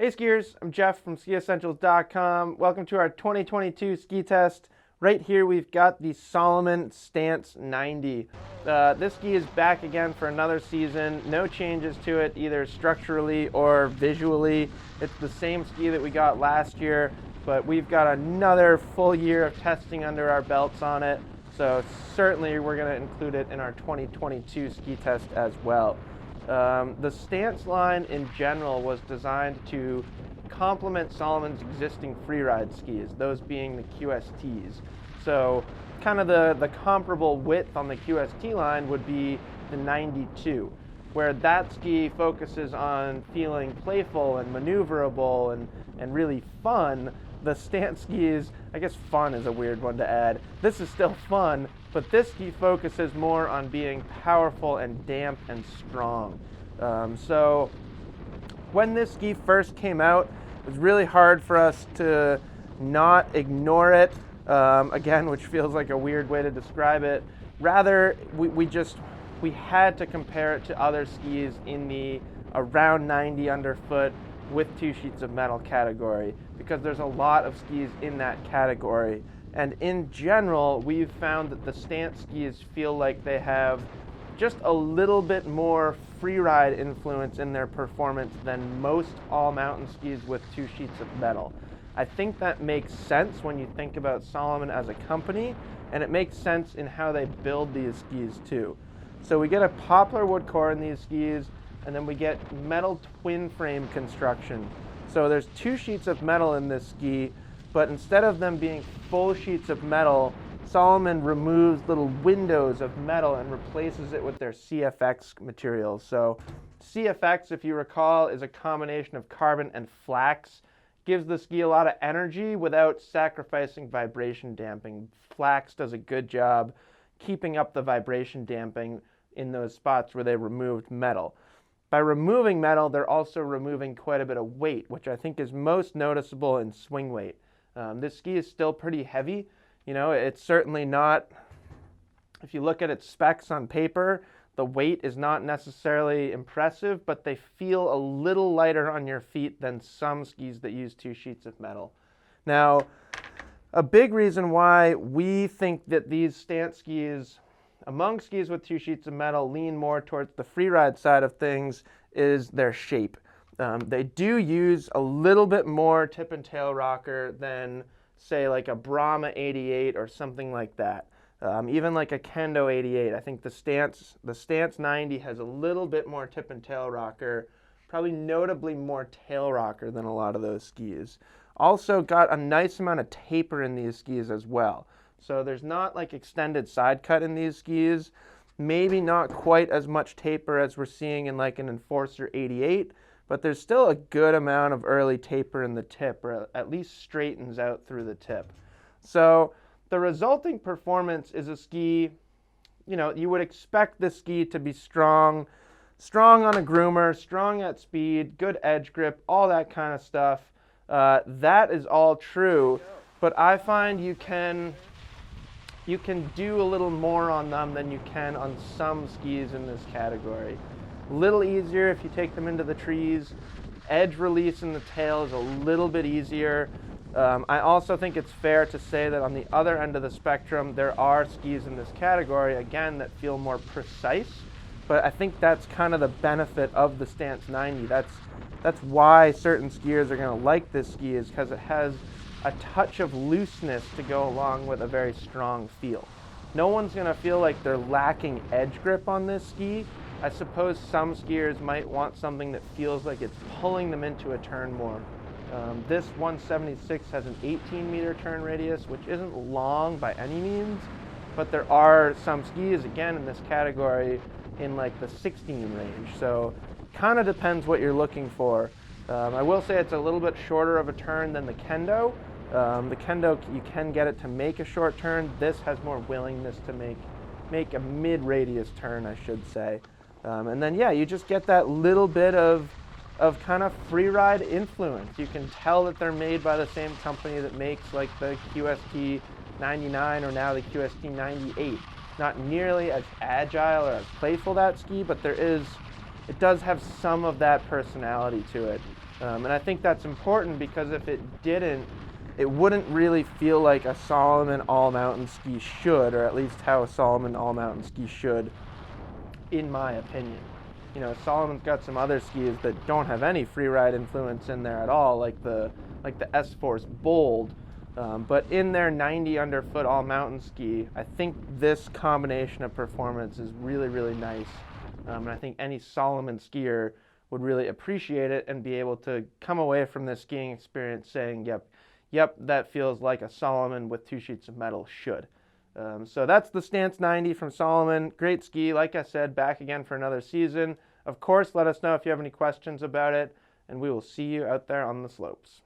Hey skiers, I'm Jeff from skiessentials.com. Welcome to our 2022 ski test. Right here we've got the Salomon Stance 90. This ski is back again for another season. No changes to it either structurally or visually. It's the same ski that we got last year, but we've got another full year of testing under our belts on it. So certainly we're going to include it in our 2022 ski test as well. The Stance line in general was designed to complement Salomon's existing freeride skis, those being the QSTs. So kind of the comparable width on the QST line would be the 92, where that ski focuses on feeling playful and maneuverable and really fun. The Stance skis, I guess fun is a weird one to add. This is still fun, but this ski focuses more on being powerful and damp and strong. So when this ski first came out, it was really hard for us to not ignore it, again, which feels like a weird way to describe it. Rather, we had to compare it to other skis in the around 90 underfoot with 2 sheets of metal category, because there's a lot of skis in that category. And in general, we've found that the Stance skis feel like they have just a little bit more freeride influence in their performance than most all-mountain skis with 2 sheets of metal. I think that makes sense when you think about Salomon as a company, and it makes sense in how they build these skis too. So we get a poplar wood core in these skis, and then we get metal twin frame construction. So there's 2 sheets of metal in this ski, but instead of them being full sheets of metal, Salomon removes little windows of metal and replaces it with their CFX materials. So CFX, if you recall, is a combination of carbon and flax. Gives the ski a lot of energy without sacrificing vibration damping. Flax does a good job keeping up the vibration damping in those spots where they removed metal. By removing metal, they're also removing quite a bit of weight, which I think is most noticeable in swing weight. This ski is still pretty heavy. You know, it's certainly not, if you look at its specs on paper, the weight is not necessarily impressive, but they feel a little lighter on your feet than some skis that use 2 sheets of metal. Now, a big reason why we think that these Stance skis, among skis with 2 sheets of metal, lean more towards the freeride side of things is their shape. They do use a little bit more tip and tail rocker than, say, like a Brahma 88 or something like that. Even like a Kendo 88. I think the Stance 90 has a little bit more tip and tail rocker, probably notably more tail rocker than a lot of those skis. Also got a nice amount of taper in these skis as well. So there's not like extended side cut in these skis, maybe not quite as much taper as we're seeing in like an Enforcer 88, but there's still a good amount of early taper in the tip, or at least straightens out through the tip. So the resulting performance is a ski, you know, you would expect the ski to be strong on a groomer, strong at speed, good edge grip, all that kind of stuff. That is all true, but I find you can do a little more on them than you can on some skis in this category. A little easier if you take them into the trees. Edge release in the tail is a little bit easier. I also think it's fair to say that on the other end of the spectrum, there are skis in this category, again, that feel more precise, but I think that's kind of the benefit of the Stance 90. That's why certain skiers are going to like this ski, is because it has a touch of looseness to go along with a very strong feel. No one's going to feel like they're lacking edge grip on this ski. I suppose some skiers might want something that feels like it's pulling them into a turn more. This 176 has an 18-meter turn radius, which isn't long by any means, but there are some skis, again, in this category in like the 16 range. So kind of depends what you're looking for. I will say it's a little bit shorter of a turn than the Kendo. The Kendo, you can get it to make a short turn. This has more willingness to make a mid-radius turn, I should say. And then, yeah, you just get that little bit of kind of freeride influence. You can tell that they're made by the same company that makes like the QST 99 or now the QST 98. Not nearly as agile or as playful, that ski, but it does have some of that personality to it. And I think that's important because if it didn't, it wouldn't really feel like a Salomon all-mountain ski should, or at least how a Salomon all-mountain ski should, in my opinion. You know, Salomon's got some other skis that don't have any freeride influence in there at all, like the S-Force Bold. But in their 90 underfoot all-mountain ski, I think this combination of performance is really, really nice. And I think any Salomon skier would really appreciate it and be able to come away from this skiing experience saying, yep, that feels like a Salomon with 2 sheets of metal should. So that's the Stance 90 from Salomon. Great ski. Like I said, back again for another season. Of course, let us know if you have any questions about it, and we will see you out there on the slopes.